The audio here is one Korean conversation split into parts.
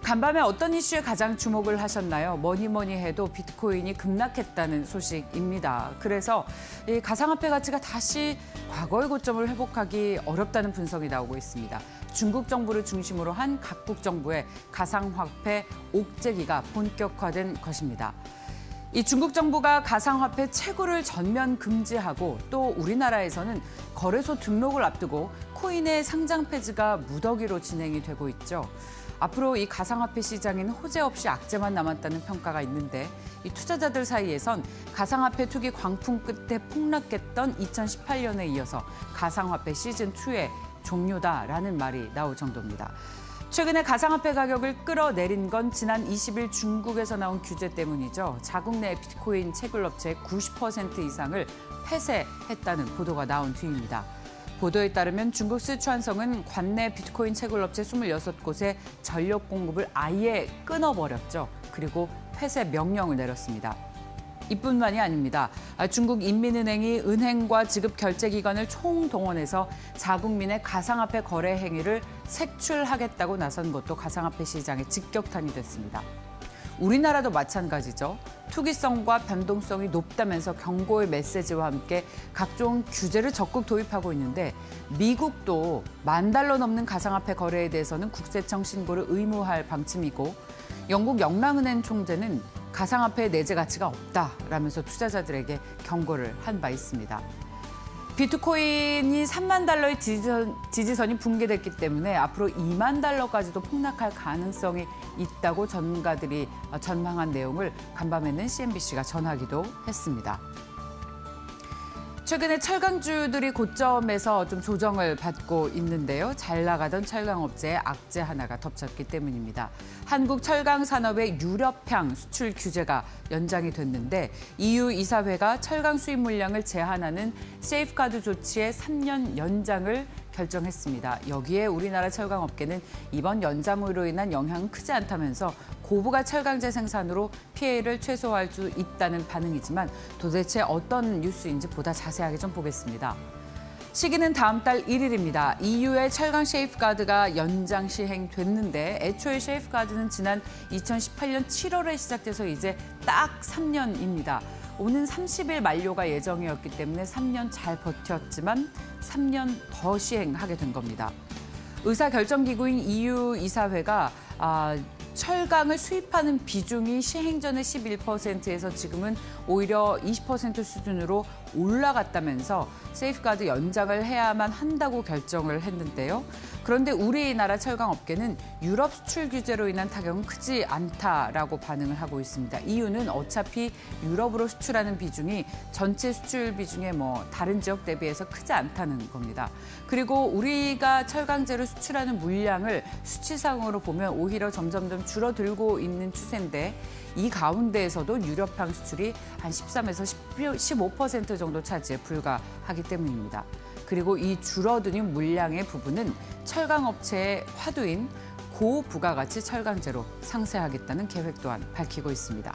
간밤에 어떤 이슈에 가장 주목을 하셨나요? 뭐니 해도 비트코인이 급락했다는 소식입니다. 그래서 이 가상화폐 가치가 다시 과거의 고점을 회복하기 어렵다는 분석이 나오고 있습니다. 중국 정부를 중심으로 한 각국 정부의 가상화폐 옥죄기가 본격화된 것입니다. 이 중국 정부가 가상화폐 채굴을 전면 금지하고 또 우리나라에서는 거래소 등록을 앞두고 코인의 상장 폐지가 무더기로 진행이 되고 있죠. 앞으로 이 가상화폐 시장에는 호재 없이 악재만 남았다는 평가가 있는데 이 투자자들 사이에선 가상화폐 투기 광풍 끝에 폭락했던 2018년에 이어서 가상화폐 시즌2의 종료다라는 말이 나올 정도입니다. 최근에 가상화폐 가격을 끌어내린 건 지난 20일 중국에서 나온 규제 때문이죠. 자국 내 비트코인 채굴업체의 90% 이상을 폐쇄했다는 보도가 나온 뒤입니다. 보도에 따르면 중국 스촨성은 관내 비트코인 채굴업체 26곳에 전력 공급을 아예 끊어버렸죠. 그리고 폐쇄 명령을 내렸습니다. 이뿐만이 아닙니다. 중국 인민은행이 은행과 지급 결제 기관을 총동원해서 자국민의 가상화폐 거래 행위를 색출하겠다고 나선 것도 가상화폐 시장의 직격탄이 됐습니다. 우리나라도 마찬가지죠. 투기성과 변동성이 높다면서 경고의 메시지와 함께 각종 규제를 적극 도입하고 있는데 미국도 $10,000 넘는 가상화폐 거래에 대해서는 국세청 신고를 의무화할 방침이고 영국 영랑은행 총재는 가상화폐의 내재 가치가 없다라면서 투자자들에게 경고를 한 바 있습니다. 비트코인이 $30,000의 지지선이 붕괴됐기 때문에 앞으로 $20,000까지도 폭락할 가능성이 있다고 전문가들이 전망한 내용을 간밤에는 CNBC가 전하기도 했습니다. 최근에 철강주들이 고점에서 좀 조정을 받고 있는데요. 잘 나가던 철강업체에 악재 하나가 덮쳤기 때문입니다. 한국 철강 산업의 유럽향 수출 규제가 연장이 됐는데 EU 이사회가 철강 수입 물량을 제한하는 세이프가드 조치의 3년 연장을 결정했습니다. 여기에 우리나라 철강업계는 이번 연장으로 인한 영향은 크지 않다면서 고부가 철강제 생산으로 피해를 최소화할 수 있다는 반응이지만 도대체 어떤 뉴스인지 보다 자세하게 좀 보겠습니다. 시기는 다음 달 1일입니다. EU의 철강 세이프가드가 연장 시행됐는데 애초에 세이프가드는 지난 2018년 7월에 시작돼서 이제 딱 3년입니다. 오는 30일 만료가 예정이었기 때문에 3년 잘 버텼지만 3년 더 시행하게 된 겁니다. 의사결정기구인 EU 이사회가 철강을 수입하는 비중이 시행 전의 11%에서 지금은 오히려 20% 수준으로 올라갔다면서 세이프가드 연장을 해야만 한다고 결정을 했는데요. 그런데 우리나라 철강업계는 유럽 수출 규제로 인한 타격은 크지 않다라고 반응을 하고 있습니다. 이유는 어차피 유럽으로 수출하는 비중이 전체 수출 비중에 다른 지역 대비해서 크지 않다는 겁니다. 그리고 우리가 철강제로 수출하는 물량을 수치상으로 보면 오히려 점점 줄어들고 있는 추세인데 이 가운데에서도 유럽향 수출이 한 13에서 15% 정도 차지에 불과하기 때문입니다. 그리고 이 줄어드는 물량의 부분은 철강업체의 화두인 고부가가치 철강제로 상쇄하겠다는 계획 또한 밝히고 있습니다.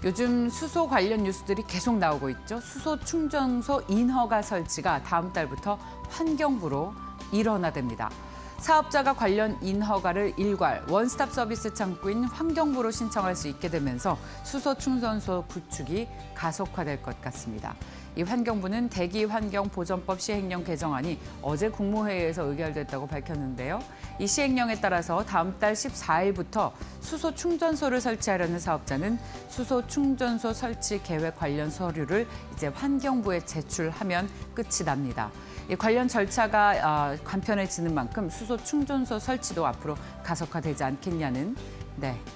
요즘 수소 관련 뉴스들이 계속 나오고 있죠. 수소 충전소 인허가 설치가 다음 달부터 환경부로 일원화됩니다. 사업자가 관련 인허가를 일괄 원스톱 서비스 창구인 환경부로 신청할 수 있게 되면서 수소 충전소 구축이 가속화될 것 같습니다. 이 환경부는 대기환경보전법 시행령 개정안이 어제 국무회의에서 의결됐다고 밝혔는데요. 이 시행령에 따라서 다음 달 14일부터 수소 충전소를 설치하려는 사업자는 수소 충전소 설치 계획 관련 서류를 이제 환경부에 제출하면 끝이 납니다. 이 관련 절차가 간편해지는 만큼 수소 충전소 설치도 앞으로 가속화되지 않겠냐는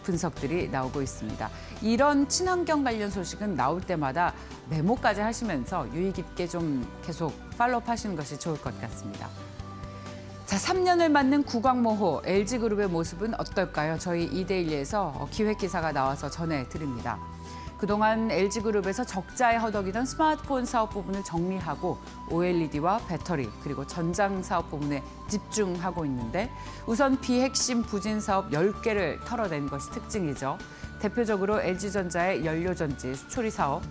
분석들이 나오고 있습니다. 이런 친환경 관련 소식은 나올 때마다 메모까지 하시면서 유의 깊게 좀 계속 팔로우업 하시는 것이 좋을 것 같습니다. 자, 3년을 맞는 구광모호 LG그룹의 모습은 어떨까요? 저희 이데일리에서 기획 기사가 나와서 전해드립니다. 그동안 LG그룹에서 적자에 허덕이던 스마트폰 사업 부분을 정리하고 OLED와 배터리 그리고 전장 사업 부분에 집중하고 있는데 우선 비핵심 부진 사업 10개를 털어낸 것이 특징이죠. 대표적으로 LG전자의 연료전지 수초리 사업,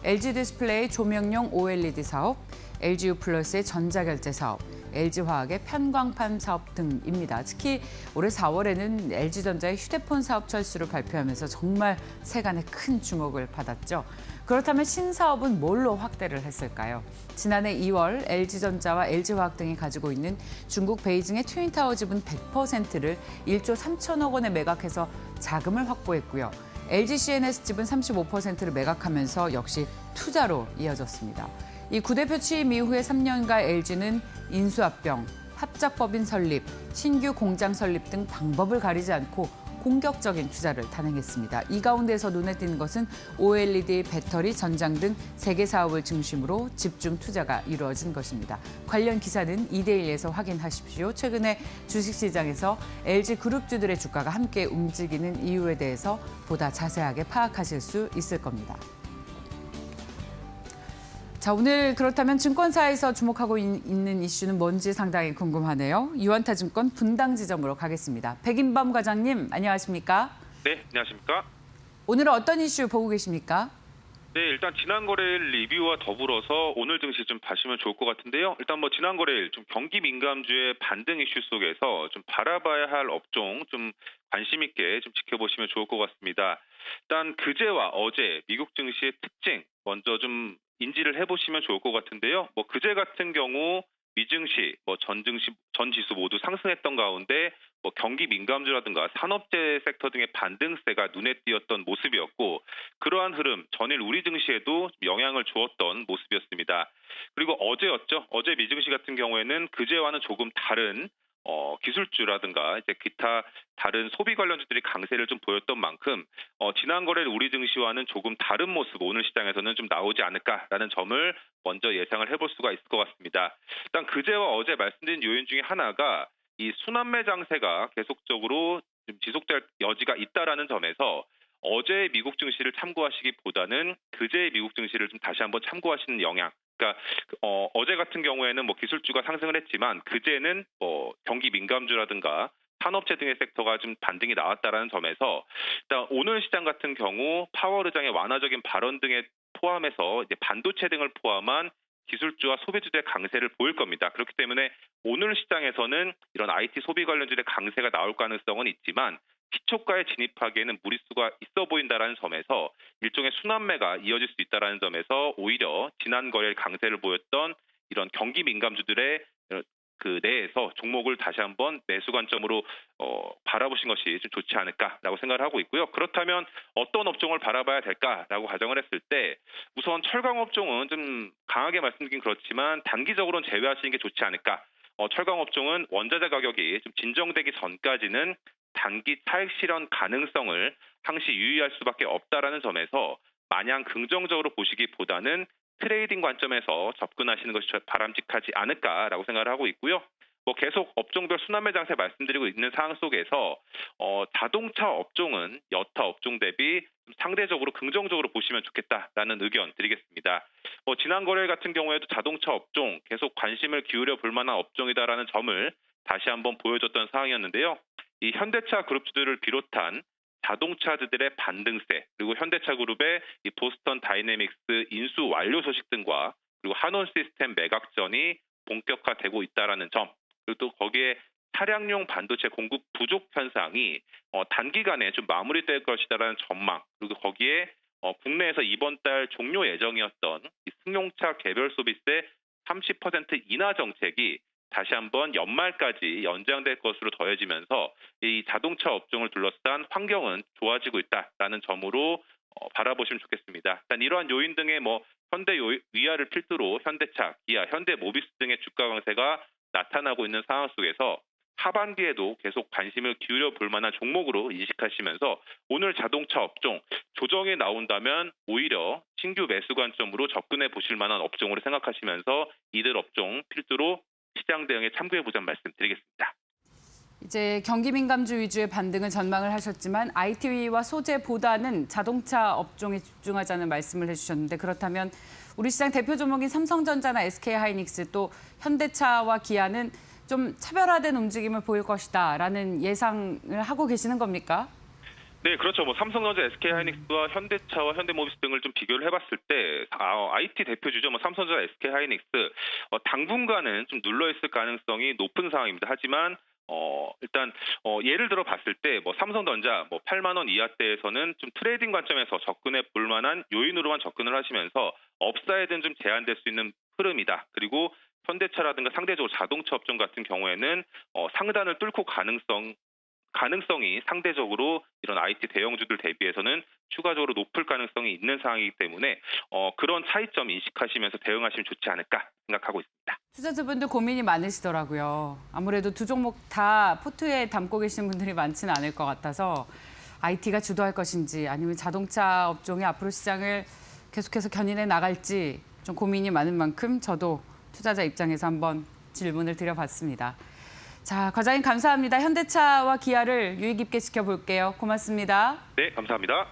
LG디스플레이 조명용 OLED 사업, LGU 플러스의 전자결제 사업, LG화학의 편광판 사업 등입니다. 특히 올해 4월에는 LG전자의 휴대폰 사업 철수를 발표하면서 정말 세간의 큰 주목을 받았죠. 그렇다면 신사업은 뭘로 확대를 했을까요? 지난해 2월 LG전자와 LG화학 등이 가지고 있는 중국 베이징의 트윈타워 지분 100%를 1조 3천억 원에 매각해서 자금을 확보했고요. LG CNS 지분 35%를 매각하면서 역시 투자로 이어졌습니다. 이 구대표 취임 이후에 3년간 LG는 인수합병, 합작법인 설립, 신규 공장 설립 등 방법을 가리지 않고 공격적인 투자를 단행했습니다. 이 가운데서 눈에 띄는 것은 OLED, 배터리, 전장 등 3개 사업을 중심으로 집중 투자가 이루어진 것입니다. 관련 기사는 이데일리에서 확인하십시오. 최근에 주식시장에서 LG 그룹주들의 주가가 함께 움직이는 이유에 대해서 보다 자세하게 파악하실 수 있을 겁니다. 자, 오늘 그렇다면 증권사에서 주목하고 있는 이슈는 뭔지 상당히 궁금하네요. 유한타증권 분당 지점으로 가겠습니다. 백인범 과장님, 안녕하십니까? 네, 안녕하십니까? 오늘은 어떤 이슈 보고 계십니까? 네, 일단 지난 거래일 리뷰와 더불어서 오늘 증시 좀 봐시면 좋을 것 같은데요. 일단 뭐 지난 거래일 좀 경기 민감주의 반등 이슈 속에서 좀 바라봐야 할 업종 좀 관심 있게 좀 지켜보시면 좋을 것 같습니다. 일단 그제와 어제 미국 증시의 특징 먼저 좀 인지를 해보시면 좋을 것 같은데요. 뭐 그제 같은 경우 미증시, 뭐 전 지수 모두 상승했던 가운데 뭐 경기 민감주라든가 산업재 섹터 등의 반등세가 눈에 띄었던 모습이었고 그러한 흐름 전일 우리 증시에도 영향을 주었던 모습이었습니다. 그리고 어제였죠. 어제 미증시 같은 경우에는 그제와는 조금 다른 기술주라든가 이제 기타 다른 소비 관련주들이 강세를 좀 보였던 만큼 지난 거래일 우리 증시와는 조금 다른 모습 오늘 시장에서는 좀 나오지 않을까라는 점을 먼저 예상을 해볼 수가 있을 것 같습니다. 일단 그제와 어제 말씀드린 요인 중에 하나가 이 순환매 장세가 계속적으로 좀 지속될 여지가 있다라는 점에서 어제의 미국 증시를 참고하시기보다는 그제의 미국 증시를 좀 다시 한번 참고하시는 영향. 그러니까 어제 같은 경우에는 뭐 기술주가 상승을 했지만 그제는 뭐 경기 민감주라든가 산업재 등의 섹터가 좀 반등이 나왔다라는 점에서 일단 오늘 시장 같은 경우 파월 의장의 완화적인 발언 등에 포함해서 이제 반도체 등을 포함한 기술주와 소비주들의 강세를 보일 겁니다. 그렇기 때문에 오늘 시장에서는 이런 IT 소비 관련주의 강세가 나올 가능성은 있지만 시초가에 진입하기에는 무리수가 있어 보인다라는 점에서 일종의 순환매가 이어질 수 있다라는 점에서 오히려 지난 거래일 강세를 보였던 이런 경기 민감주들의 그 내에서 종목을 다시 한번 매수 관점으로 바라보신 것이 좀 좋지 않을까라고 생각을 하고 있고요. 그렇다면 어떤 업종을 바라봐야 될까라고 가정을 했을 때 우선 철강 업종은 좀 강하게 말씀드리긴 그렇지만 단기적으로는 제외하시는 게 좋지 않을까. 철강 업종은 원자재 가격이 좀 진정되기 전까지는 단기 차익 실현 가능성을 항시 유의할 수밖에 없다라는 점에서 마냥 긍정적으로 보시기보다는 트레이딩 관점에서 접근하시는 것이 바람직하지 않을까라고 생각을 하고 있고요. 뭐 계속 업종별 순환매 장세 말씀드리고 있는 상황 속에서 자동차 업종은 여타 업종 대비 상대적으로 긍정적으로 보시면 좋겠다라는 의견 드리겠습니다. 지난 거래일 같은 경우에도 자동차 업종 계속 관심을 기울여 볼 만한 업종이다라는 점을 다시 한번 보여줬던 상황이었는데요. 이 현대차 그룹주들을 비롯한 자동차주들의 반등세 그리고 현대차 그룹의 이 보스턴 다이내믹스 인수 완료 소식 등과 그리고 한원 시스템 매각전이 본격화되고 있다라는 점 그리고 또 거기에 차량용 반도체 공급 부족 현상이 단기간에 좀 마무리될 것이다라는 전망 그리고 거기에 국내에서 이번 달 종료 예정이었던 이 승용차 개별 소비세 30% 인하 정책이 다시 한번 연말까지 연장될 것으로 더해지면서 이 자동차 업종을 둘러싼 환경은 좋아지고 있다라는 점으로 바라보시면 좋겠습니다. 일단 이러한 요인 등의 현대 위아를 필두로 현대차, 기아, 현대모비스 등의 주가 강세가 나타나고 있는 상황 속에서 하반기에도 계속 관심을 기울여 볼 만한 종목으로 인식하시면서 오늘 자동차 업종 조정이 나온다면 오히려 신규 매수 관점으로 접근해 보실 만한 업종으로 생각하시면서 이들 업종 필두로 시장 대응에 참고해보자는 말씀드리겠습니다. 이제 경기 민감주 위주의 반등을 전망을 하셨지만 IT와 소재보다는 자동차 업종에 집중하자는 말씀을 해주셨는데 그렇다면 우리 시장 대표 종목인 삼성전자나 SK하이닉스 또 현대차와 기아는 좀 차별화된 움직임을 보일 것이다라는 예상을 하고 계시는 겁니까? 네, 그렇죠. 뭐 삼성전자, SK하이닉스와 현대차와 현대모비스 등을 좀 비교를 해봤을 때 IT 대표주죠. 뭐 삼성전자, SK하이닉스 당분간은 좀 눌러 있을 가능성이 높은 상황입니다. 하지만 일단 예를 들어 봤을 때 뭐 삼성전자 뭐 8만 원 이하대에서는 좀 트레이딩 관점에서 접근해 볼 만한 요인으로만 접근을 하시면서 업사이드는 좀 제한될 수 있는 흐름이다. 그리고 현대차라든가 상대적으로 자동차 업종 같은 경우에는 상단을 뚫고 가능성이 상대적으로 이런 IT 대형주들 대비해서는 추가적으로 높을 가능성이 있는 상황이기 때문에 그런 차이점 인식하시면서 대응하시면 좋지 않을까 생각하고 있습니다. 투자자분들 고민이 많으시더라고요. 아무래도 두 종목 다 포트에 담고 계신 분들이 많지는 않을 것 같아서 IT가 주도할 것인지 아니면 자동차 업종이 앞으로 시장을 계속해서 견인해 나갈지 좀 고민이 많은 만큼 저도 투자자 입장에서 한번 질문을 드려봤습니다. 자, 과장님 감사합니다. 현대차와 기아를 유의 깊게 지켜볼게요. 고맙습니다. 네, 감사합니다.